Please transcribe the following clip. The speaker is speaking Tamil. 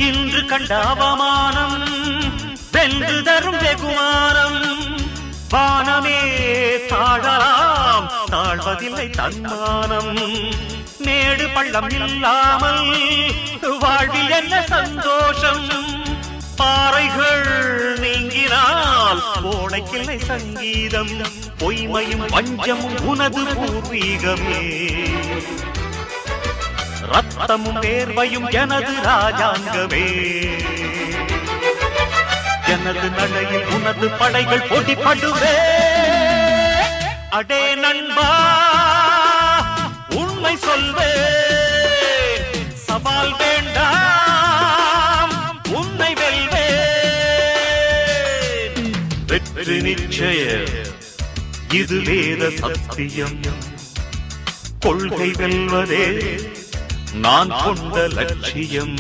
இன்று கண்ட அவமானம் வென்று தரும் வெகுமானம். வானமே தாழலாம், தாழ்வதில்லை தன்மானம். மேடு பள்ளம் இல்லாமல் வாழ்வில் என்ன சந்தோஷம். பாறைகள் நீங்கினால் ஓடைக்கில்லை சங்கீதம். பொய்மையும் வஞ்சமும் உனது பூர்வீகமே. ரத்தமும் வேர்வையும் எனது ராஜாங்கமே. எனது நடையில் உனது படைகள் போட்டிப்படுவே. அடே நண்பா, உண்மை சொல்வே. சவால் வேண்டாம், உன்னை வெல்வே. வெற்றி நிச்சயம், இது வேத சத்தியம். கொள்கை வெல்வதே நான் கொண்ட லட்சியம்.